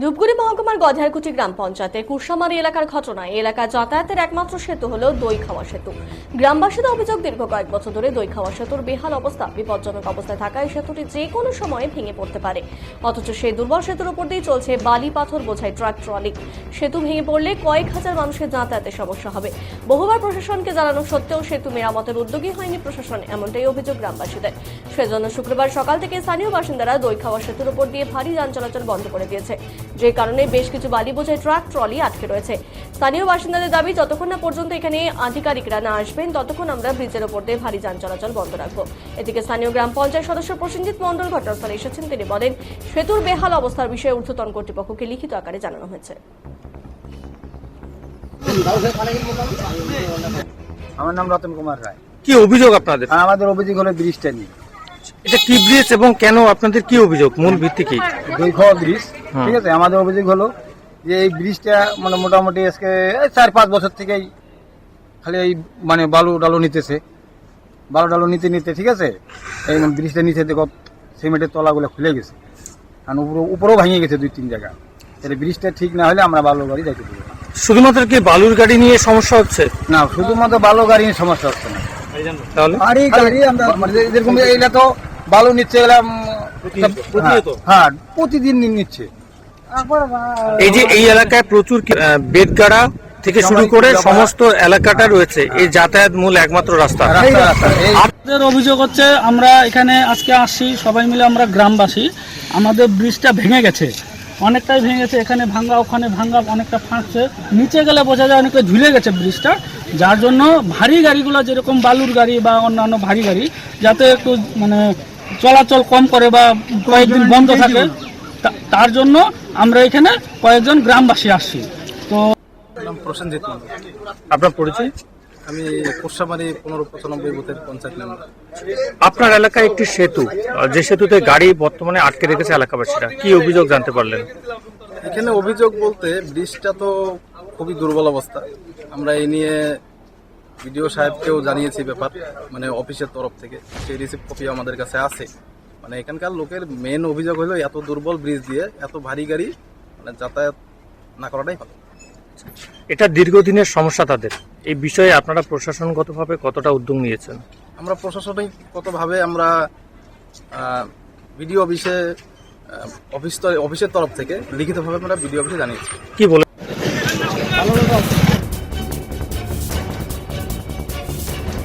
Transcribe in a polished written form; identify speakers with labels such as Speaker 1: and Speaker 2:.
Speaker 1: ধূপগুড়ি মহকুমার গধারকুটি গ্রাম পঞ্চায়েতের কুরসামারি এলাকার ঘটনায় এলাকা যাতায়াতের একমাত্র সেতু হল দইখাওয়া সেতু। গ্রামবাসীদের অভিযোগ, দীর্ঘ কয়েক বছর ধরে দইখাওয়া সেতুর বেহাল অবস্থা, বিপজ্জনক অবস্থায় থাকায় সেতুটি যে কোনো সময়ে ভেঙে পড়তে পারে। অথচ সেই দুর্বল সেতুর উপর দিয়ে চলছে বালি পাথর বোঝাই ট্রাক ট্রলি। সেতু ভেঙে পড়লে কয়েক হাজার মানুষের যাতায়াতের সমস্যা হবে। বহুবার প্রশাসনকে জানানো সত্ত্বেও সেতু মেরামতের উদ্যোগী হয়নি প্রশাসন, এমনটাই অভিযোগ গ্রামবাসীদের। সেজন্য শুক্রবার সকাল থেকে স্থানীয় বাসিন্দারা দইখাওয়া সেতুর উপর দিয়ে ভারী যান চলাচল বন্ধ করে দিয়েছে, যে কারণে বেশ কিছু বালি বোঝাই ট্রাক ট্রলি আটকে রয়েছে। স্থানীয় বাসিন্দাদের দাবি, যতক্ষণ না পর্যন্ত এখানে আধিকারিকরা না আসবেন ততক্ষণ আমরা ব্রিজের উপর দিয়ে ভারী যান চলাচল বন্ধ রাখবো। এদিকে স্থানীয় গ্রাম পঞ্চায়েত সদস্য প্রসেনজিৎ মণ্ডল ঘটনাস্থলে এসেছেন। তিনি বলেন, সেতুর বেহাল অবস্থার বিষয়ে ঊর্ধ্বতন কর্তৃপক্ষকে লিখিত আকারে জানানো হয়েছে।
Speaker 2: আমার নাম রতন কুমার রায়।
Speaker 3: কি অভিযোগ আপনাদের?
Speaker 2: আমাদের অভিযোগ হলো ব্রিজটা নিয়ে।
Speaker 3: এটা কি ব্রিজ এবং কেন আপনাদের কি অভিযোগ, মূল ভিত্তি কি?
Speaker 2: দইখাওয়া ব্রিজ, ঠিক আছে। আমাদের অভিযোগ হলো যে এই ব্রিজটা মানে মোটামুটি আজকে 4-5 বছর থেকেই খালি এই মানে বালু ডালু নিতে ঠিক আছে। এই ব্রিজটা নিচে দেখো সিমেন্টের তলাগুলো খুলে গেছে, কারণ উপরেও ভেঙে গেছে 2-3 জায়গা। তাহলে ব্রিজটা ঠিক না হলে আমরা বালু গাড়ি যাইতে পারবো।
Speaker 3: শুধুমাত্র কি বালুর গাড়ি নিয়ে সমস্যা হচ্ছে?
Speaker 2: না, শুধুমাত্র বালু গাড়ি নিয়ে সমস্যা হচ্ছে না,
Speaker 3: তাহলে
Speaker 2: গাড়ি আমরা যেরকম এইটা তো বালু নিচ্ছে, এগুলা হ্যাঁ প্রতিদিন নিচ্ছে।
Speaker 3: এই যে এই এলাকায় প্রচুর বেদগাড়া থেকে শুরু করে সমস্ত এলাকাটা রয়েছে, এই যাতায়াত মূল একমাত্র রাস্তা।
Speaker 4: আমাদের অভিযোগ হচ্ছে, আমরা এখানে আজকে আসছি সবাই মিলে, আমরা গ্রামবাসী, আমাদের ব্রিজটা ভেঙে গেছে, অনেকটাই ভেঙে গেছে। এখানে ভাঙ্গা, ওখানে ভাঙ্গা, অনেকটা ফাঁকছে, নিচে গেলে বোঝা যায় অনেকটা ঝুলে গেছে ব্রিজটা, যার জন্য ভারী গাড়িগুলো যেরকম বালুর গাড়ি বা অন্যান্য ভারী গাড়ি যাতে একটু মানে চলাচল কম করে বা কয়েকদিন বন্ধ থাকে, তার জন্য আমরা এখানে কয়েকজন গ্রামবাসী আসছি। তো
Speaker 5: প্রসেনজিৎ,
Speaker 3: আপনার পরিচয়?
Speaker 5: আমি কুরসামারি 1595 বুথের পঞ্চায়েত মেম্বার।
Speaker 3: আপনার এলাকায় একটি সেতু, যে সেতুতে গাড়ি বর্তমানে আটকে রেখেছে এলাকাবাসীরা, কি অভিযোগ জানতে পারলেন?
Speaker 5: এখানে অভিযোগ বলতে ব্রিজটা তো খুবই দুর্বল অবস্থা। আমরা এই নিয়ে বিডিও সাহেবকেও জানিয়েছি ব্যাপার, মানে অফিসের তরফ থেকে সেই রিসিপ্ট কপি আমাদের কাছে আছে। মানে এখানকার লোকের মেন অভিযোগ হলো এত দুর্বল ব্রিজ দিয়ে এত ভারী গাড়ি মানে যাতায়াত না করাটাই ভালো।
Speaker 3: এটা দীর্ঘদিনের সমস্যা তাদের। এই বিষয়ে আপনারা প্রশাসনগতভাবে কতটা উদ্যোগ নিয়েছেন?
Speaker 5: আমরা প্রশাসনিকগতভাবে আমরা বিডিও অফিসের তরফ থেকে লিখিতভাবে আমরা বিডিও অফিসে জানিয়েছি।
Speaker 3: কি বলে